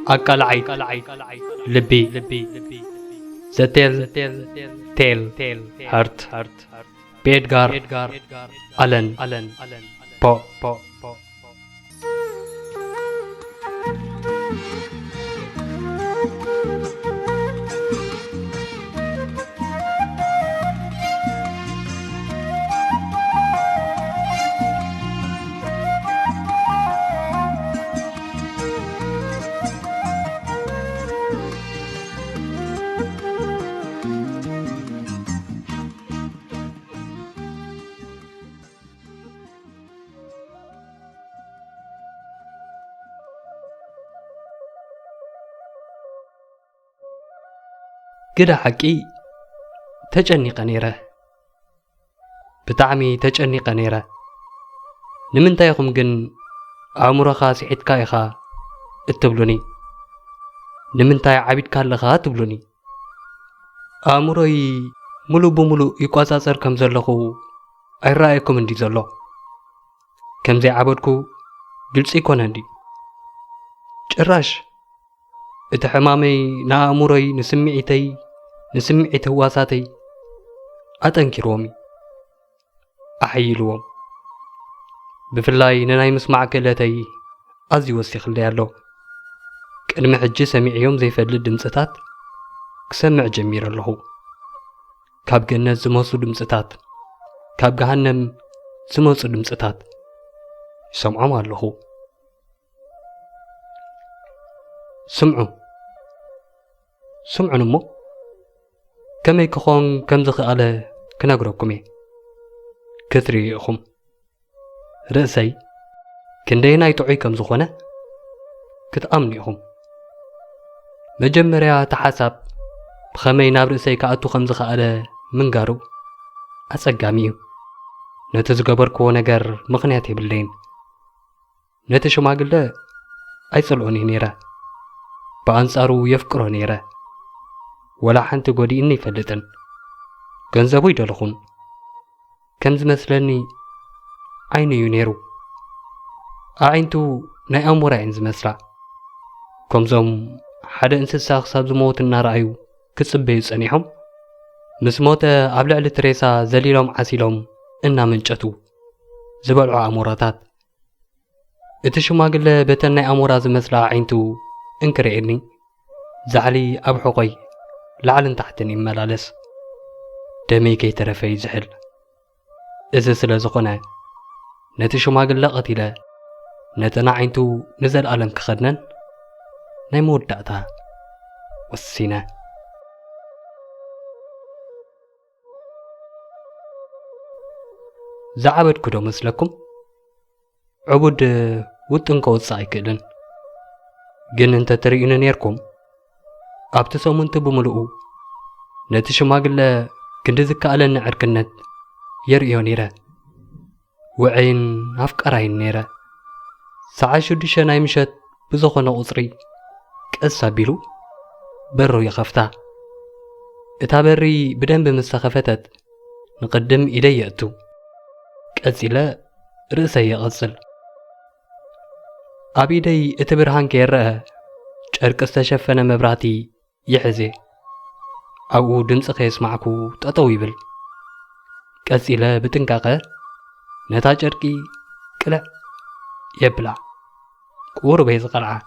أقلعي لبي زتيل تيل هرت بيدغار ألن بو كده حكي تجنق نيره بتعمي تجنق نيره نمنتا يخم جن عمره خاص عدكا يخا اتبلوني نمنتا عبيد كاللخا تبلوني عمري ملو بملو يقاساسر كم زلخو أي رأيكم اندي زلو كم زي عبدكو جلسي كون اندي جراش اتحمامي نا عمري نسمعي هواساتي أتنكرومي أحيلوهم بفلاي نناي مسمع كلاتي أزي وسيخ اللي يالو كأن محجي سميعيهم زي فدل دمستات كسمع جمير اللهو كاب جنة زموسو دمستات كاب جهنم زموسو دمستات سمعوا اللهو سمعوا نمو كمي كخون كم زخالة كناغروكمي كثري أخم رأسي كندينا يتوعي كم زخونة كتأمني أخم مجمريا تحسب بخمي ناب رأسي كأتو خم زخالة من قارو أسقاميو نتزقبركو نقر مغنياتي باللين نتشو ما قل أيصلوني نيرا بأنصارو يفكرو نيرا ولا حنت قودي إني فلتن جنزبوي دلخون كنز مثلني عيني ينيرو أعينتو ناي أمورا عينز مسرع كمزوم حدا انسسا خصاب زموت النارعيو كتسبيو سانيحهم مسموتا عبلع لتريسا زليلهم عسيلهم إنا منشتو زبالعو أموراتات اتشو ما قل بتن ناي أمورا زمسرع عينتو انكريني زعلي أبحقي لعلن تحتني ملالس دمي كي ترفي زحل إذا سلازقنا نتشو ما قل قتيلا نتنا عينتو نزل ألم كخدنن نيمود داتا والسينة زعبت كدو مسلكم عبود وطنكو وصايكلن جن انت ترينا نيركم أبتسم انت بملؤو نتشو ما قل كنت ذكالن عركنت يرئيو نيرا وعين أفكارين نيرا ساعة شدشة نايمشت بزخنا قصري كأسا بيلو برو يخفتا اتا بري بدن بمستخفتت نقدم إلي يأتو كأسيلا رأسي يغسل أبيدي اتبرهان كيرا شارك استشفنا مبراتي يحزي أو دمسخ يسمعكو تطويبل كأسيلا بتنكاقه نتا شاركي كلا يبلع كورو بيز قلعه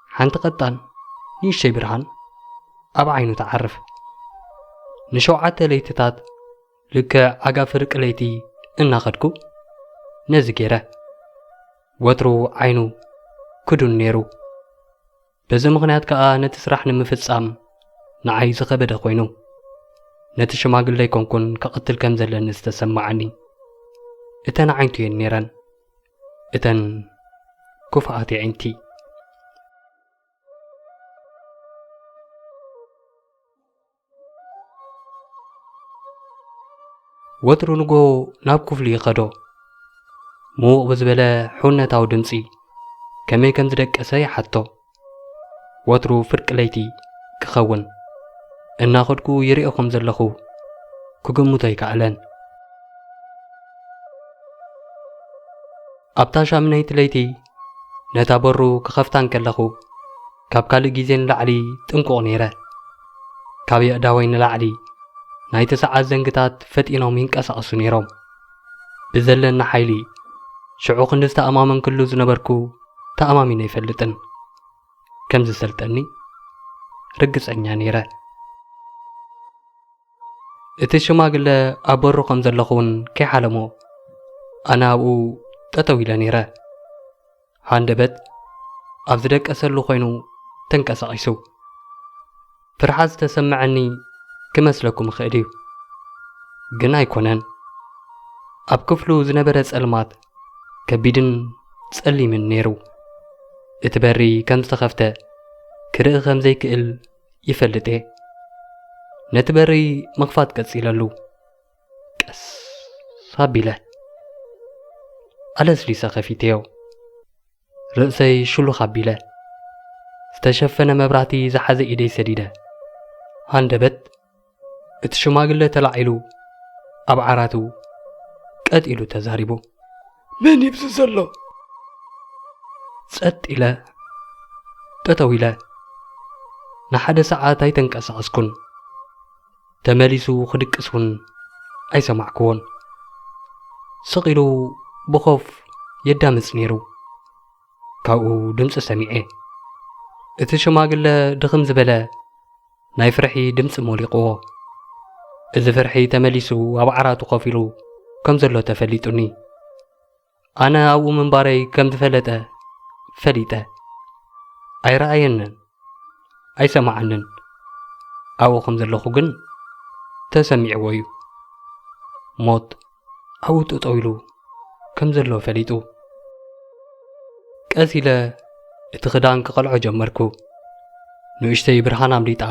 حانت قطان نيشي برهان أبا عينو تعرف نشوعات ليتتات لك أقا فرق ليتي إنا خدكو نزكيره وطرو عينو كدون نيرو بزي مغنيات كأ نتسرح نمفتسام نعاي زخبدا خوينو نتشماقل ليكون كون كقتل كمزل نستسمعني اتن عينتو ينيران اتن كفاءاتي عينتي وطرو نقو ناب كفلي خدو مو بزبلا حونة تاو دمسي كمي كنزدك أساي حتو وطرو فرق ليتي كخون إنا خدكو يريئكم زلخو كقمتاي كعلان أبتاشا منيت ليتي نتابرو كخفتان كاللخو ካብ ካልእ ግዜ ንላዕሊ ጥንቁቕ ነይረ ካብ የእዳወይ ንላዕሊ ናይቲ ሰዓት ዘንግታት ፈጢኖም ይንቀሳቐሱ ነይሮም ብዘለና ሓይሊ ሽዑ ክንዲ ዝተኣማመን ክሉ ዝነበርኩ ተኣማሚነ ይፈልጥን ከም ዝሰልጠኒ ርግፀኛ ነይረ እቲ ሽማግለ ኣብ በሩ ከም ዘለኹ እውን ከይሓለሞ ኣነ ኣብኡ ጠጠው ኢለ ነይረ ሃንደበት ኣብ ዝደቀሰሉ ኮይኑ ተንቀሳቒሱ ፍርሓት ዝተሰምዐኒ ክመስለኩም ክእል እዩ ግን ኣይኮነን ኣብ ክፍሉ ዝነበረ ጸልማት ከቢድን ጸሊምን ነይሩ እቲ በሪ ከም ዝተኸፍተ ክርኢ ከም ዘይክእል ይፈልጥ ነቲ በሪ መኽፋት ቀፂለሉ ቀስ ኣቢለ ኣለስሊሰ ኸፊተዮ ርእሰይ ሽሉኽ ኣቢለ ዝተሸፈነ መብራህቲ ዝሓዘ ኢደይ ሰዲደ ሃንደበት እቲ ሽማግለ ተላዒሉ ኣብ ዓራቱ ቀጥ ኢሉ ተዛሪቡ መን ይብስ ዘሎ ጸጥ ኢለ ጠጠው ኢለ ንሓደ ሰዓት ኣይተንቀሳቐስኩን ተመሊሱ ክድቅስ እውን ኣይሰማዕክዎን ስቕ ኢሉ ብኾፍ የዳምፅ ነይሩ ካብኡ ድምፂ ሰሚዐ እቲ ሽማግለ ድኽም ዝበለ ናይ ፍርሒ ድምፂ ሞሊቕዎ እዚ ፍርሒ ተመሊሱ ኣብ ዓራቱ ኮፍ ኢሉ ከም ዘሎ ተፈሊጡኒ ኣነ ኣብኡ ምንባረይ ከም ዝፈለጠ ፈሊጠ ኣይረኣየንን ኣይሰማዓንን ኣብኡ ከም ዘለኹ ግን ተሰሚዕዎ እዩ ሞት ኣብኡ ጠጠው ኢሉ ከም ዘሎ ፈሊጡ ቀስ ኢለ እቲ ክዳን ክቐልዖ ጀመርኩ ንእሽተይ ብርሃን ኣምሊጣ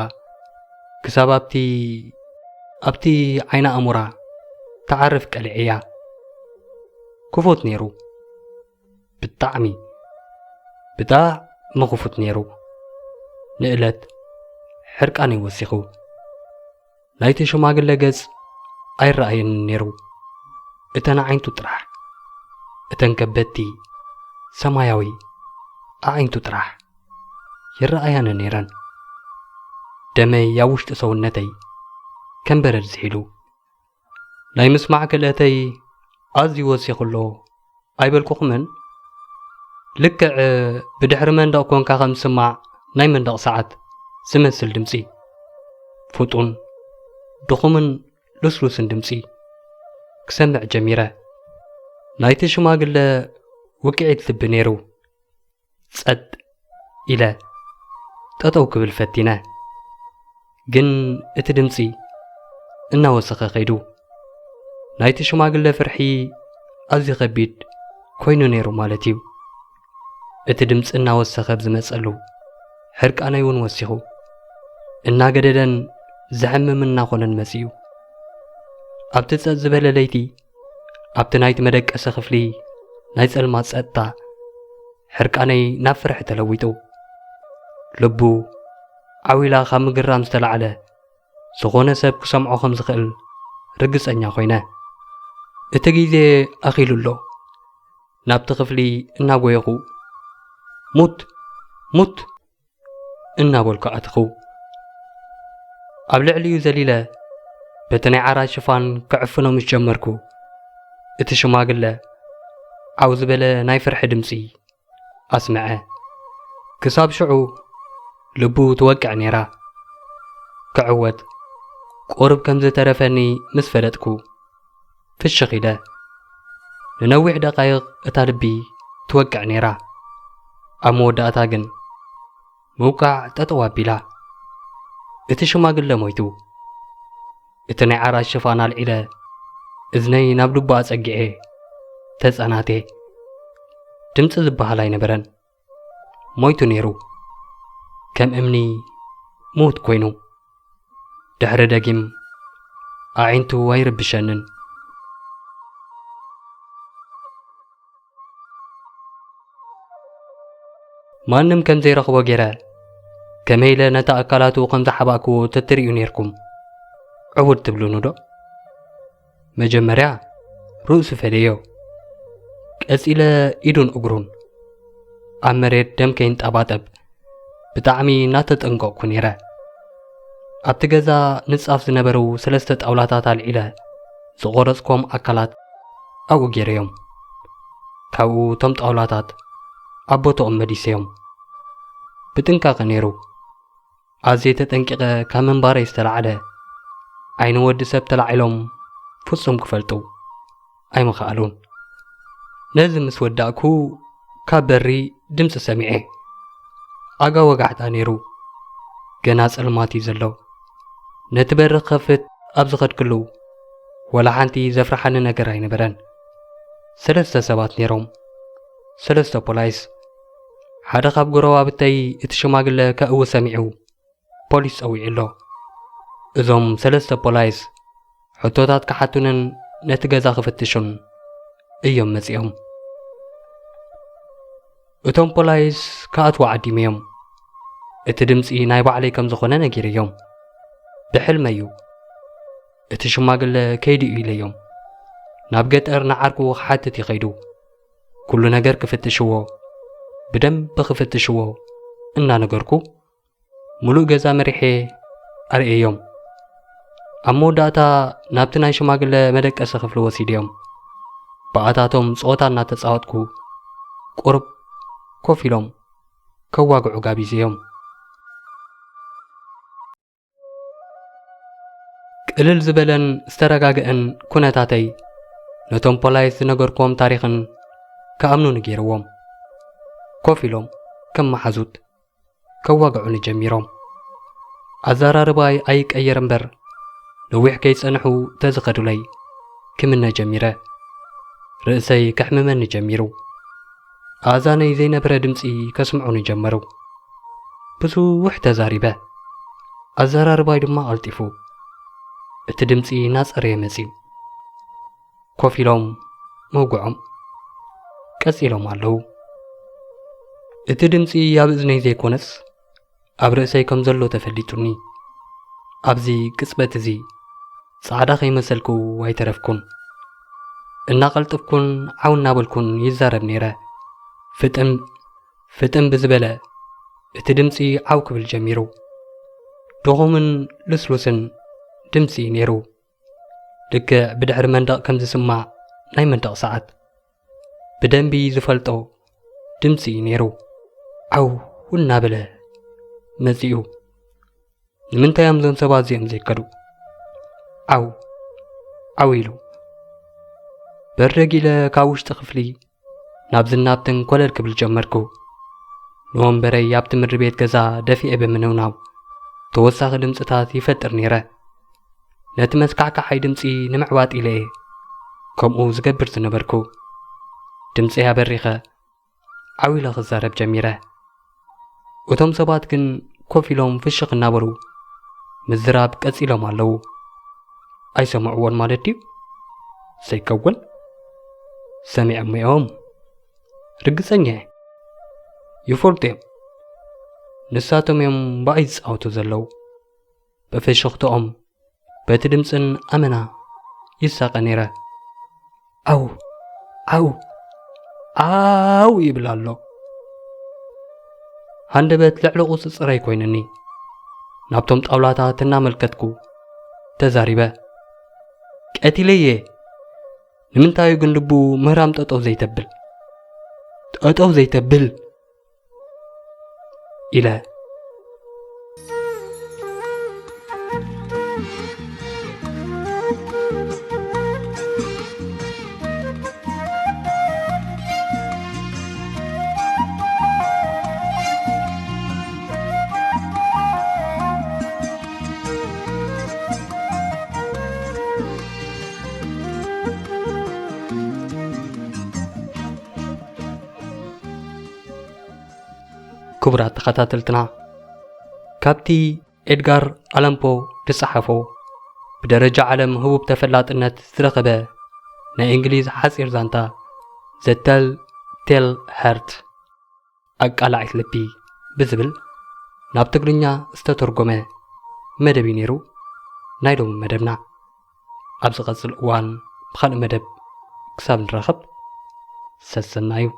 ክሳብ ኣብቲ ዓይና ኣሙራ ተዓርፍ ቀሊዕያ ክፉት ነይሩ ብጣዕሚ ክፉት ነይሩ ንእለት ሕርቃነይ ወሲኹ ናይቲ ሽማግለ ገጽ ኣይረኣየንን ነይሩ እተን ዓይንቱ ጥራሕ እተን ከበድቲ ሰማያዊ ኣዒንቱ ጥራሕ ይረኣያነ ነይረን ደመይ ኣብ ውሽጢ ሰውነተይ ከም በረድ ዝሒሉ ናይ ምስማዕ ክልእተይ ኣዝዩ ወሲኹሎ ኣይበልኩኹምን ልክዕ ብድሕሪ መንደቕ ኮንካ ከም ዝስማዕ ናይ መንደቕ ሰዓት ዝመስል ድምፂ ፍጡን ድኹምን ልስሉስን ድምፂ ክሰምዕ ጀሚረ ናይቲ ሽማግለ ውቅዒት ልቢ ነይሩ ጸጥ ኢለ ጠጠው ክብል ፈቲነ ግን እቲ ድምፂ እናወሰኸ ኸይዱ ናይቲ ሽማግለ ፍርሒ ኣዝዩ ከቢድ ኮይኑ ነይሩ ማለት እዩ እቲ ድምፂ እናወሰኸ ብዝመጸሉ ሕርቃነይ እውን ወሲኹ እናገደደን ዘሕምም እናኾነን መጺኡ ኣብቲ ጸጥ ዝበለ ለይቲ ኣብቲ ናይቲ መደቀሰ ክፍሊ ናይ ጸልማት ጸጥታ ሕርቃነይ ናብ ፍርሒ ተለዊጡ ልቡ ዓዊላ ካብ ምግራም ዝተላዕለ ዝኾነ ሰብ ክሰምዖ ከም ዝኽእል ርግጸኛ ኮይነ እቲ ግዜ ኣኺሉሎ ናብቲ ክፍሊ እናጐየኹ ሙት እናበልኩ ኣትኹ ኣብ ልዕሊኡ ዘሊለ በቲ ናይ ዓራት ሽፋን ክዕፍኖ ምስ ጀመርኩ እቲ ሽማግለ ዓው ዝበለ ናይ ፍርሒ ድምፂ ኣስምዐ ክሳብ ሽዑ ልቡ ትወቅዕ ነይራ ክዕወት ቁርብ ከም ዝተረፈኒ ምስ ፈለጥኩ ፍሽኽ ኢለ ንነዊሕ ደቃይቕ እታ ልቢ ትወቅዕ ነይራ ኣብ መወዳእታ ግን ምውቃዕ ጠጠው ኣቢላ እቲ ሽማግለ ሞይቱ እቲ ናይ ዓራት ሽፋን ኣልዒለ እዝነይ ናብ ልቡ ኣጸጊዐ ተጸናቴ ድምፂ ዝበሃል ኣይነበረን ሞይቱ ነይሩ ከም እምኒ ሙት ኮይኑ ድሕሪ ደጊም ኣዒንቱ ኣይርብሸንን ማንም ከም ዘይረኽቦ ገይረ ከመይለ ነታ ኣካላቱ ከም ዝሓባእክዎ ተትርእዩ ነርኩም ዕውድ ትብሉኑ ዶ መጀመርያ ርእሱ ፈለዮ ቀጺለ ኢዱን እግሩን ኣብ መሬት ደም ከይንጠባጠብ ብጣዕሚ እናተጠንቀቅኩ ነይረ። ኣብቲ ገዛ ንጻፍ ዝነበሩ 3 ጣውላታት ኣልዒለ ዝቆረጽኩም ኣካላት ኣብኡ ገይረዮም። ካብኡ ቶም ጣውላታት ኣብ ቦታኦም መዲሰዮም። ብጥንቃቐ ነይሩ። ኣዝየ ተጠንቂቐ ካብ መንባረይ ዝተላዕለ ዓይኒ ወዲ ሰብ ተላዒሎም ፍጹም ክፈልጡ ኣይምኽኣሉን። ነዚ ምስ ወዳእኩ ካብ በሪ ድምፂ ሰሚዐ። ኣጋ ወጋሕታ ነይሩ። ገና ጸልማት እዩ ዘሎ። ነቲ በሪ ክኸፍት ኣብ ዝኸድክሉ ወላ ሓንቲ ዘፍርሓኒ ነገር ኣይነበረን። 3 ሰባት ነይሮም። 3 ፖላይስ። ሓደ ካብ ጎረባብተይ እቲ ሽማግለ ከእው ሰሚዑ ፖሊስ ፀዊዑ ኣሎ። እዞም 3 ፖላይስ ሕቶታት ክሓቱንን ነቲ ገዛ ክፍትሹን እዮም መጺኦም። እቶም ፖላይስ ከኣትዉ ዓዲም እዮም። እቲ ድምፂ ናይ ባዕለይ ከም ዝኾነ ነጊረዮም። ብሕልመዩ እቲ ሽማግለ ከይዲ እዩ ኢለዮም። ናብ ገጠር ንዓርኩ ክሓትት ይኸይዱ። ኩሉ ነገር ክፍትሽዎ ብደንብ ክፍትሽዎ እናነገርኩ ሙሉእ ገዛ መሪሐ ኣርእዮም። ኣብ መወዳእታ ናብቲ ናይ ሽማግለ መደቀሲ ክፍሊ ወሲድዮም በኣታቶም ጾታ እናተጻወትኩ ቁርብ ኮፍ ኢሎም ከዋግዑ ጋቢዘዮም። ቅልል ዝበለን ዝተረጋግአን ኩነታተይ ነቶም ፖላይስ ዝነገርክዎም ታሪኽን ከኣምኑ ንገይርዎም። ኮፍ ኢሎም ከም መሓዙት ከዋግዑኒ ጀሚሮም። ኣዘራርባይ ኣይቀየር እምበር ነዊሕ ከይጸንሑ ተዝኸዱለይ ክምነ ጀሚረ። ርእሰይ ክሕምመኒ ጀሚሩ። ኣዛነይ ዘይነበረ ድምፂ ከስምዑኒ ጀመሩ። ብዙሕ ተዛሪበ። ኣዘራርባይ ድማ ኣልጢፉ። እቲ ድምፂ ናጸረየ መጺኡ። ኮፍ ኢሎም መውግዖም ቀጺሎም ኣለዉ። እቲ ድምፂ ኣብ እዝነይ ዘይኮነስ ኣብ ርእሰይ ከም ዘሎ ተፈሊጡኒ። ኣብዚ ቅጽበት እዚ ጻዕዳ ከይመሰልኩ ኣይተረፍኩን። እናቐልጥፍኩን ዓው እናበልኩን ይዛረብ ነይረ። ፍጥም ብዝበለ እቲ ድምፂ ዓው ክብል ጀሚሩ። ድኹምን ልስሉስን ድምፂ ነይሩ። ልክዕ ብድሕሪ መንደቕ ከም ዝስማዕ ናይ መንደቕ ሰዓት ብደንቢ ዝፈልጦ ድምፂ ነይሩ። ዓው እናበለ መጺኡ። ንምንታይ እዮም ዞም ሰባት እዚኦም ዘይከዱ? ዓው ዓው ኢሉ በረጊለ ካብ ውሽጢ ክፍሊ ናብ ዝናብትን ኮለል ክብል ጀመርኩ። ንወንበረይ ኣብቲ ምድሪ ቤት ገዛ ደፊአ ብምንውናው ተወሳኺ ድምፅታት ይፈጥር ነይረ። ነቲ መስካዕካሓይ ድምፂ ንምዕባጥ ኢለ ከምኡ ዝገብር ዝነበርኩ። ድምፂ ኣበሪኸ ዓው ኢለ ክዛረብ ጀሚረ። እቶም ሰባት ግን ኮፍ ኢሎም ፍሽኽ እናበሉ ምዝራብ ቀጺሎም ኣለዉ። ኣይሰምዕዎን ማለት ድዩ? ዘይከውን ሰሚዖም እዮም። ርግጸኛ ይፈልጡ እዮም። ንሳቶም እዮም በኣይ ዝጻወቱ ዘለዉ። ብፍሽኽትኦም በቲ ድምፅን ኣመና ይሳቐ ነይረ። ዓው ዓው ዓው ይብል ኣሎ። ሃንደበት ልዕሊ ቁፅፅር ኣይኮይንኒ። ናብቶም ጣውላታት እናመልከትኩ ተዛሪበ። ቀቲለየ ንምንታዩ ግን ልቡ ምህራም ጠጠው ዘይተብል ኢለ። ክቡራት ተኸታተልትና ካብቲ ኤድጋር ኣለን ፖ ዝጸሓፎ ብደረጃ ዓለም ህቡብ ተፈላጥነት ዝረኸበ ናይ እንግሊዝ ሓፂር ዛንታ ዘ ቴል ቴል ሃርት ኣቃላዒት ልቢ ብዝብል ናብ ትግርኛ ዝተተርጎመ መደብ ነይሩ ናይ ሎሚ መደብና። ኣብ ዝቐጽል እዋን ብኻልእ መደብ ክሳብ ንራኸብ ሰሰና እዩ።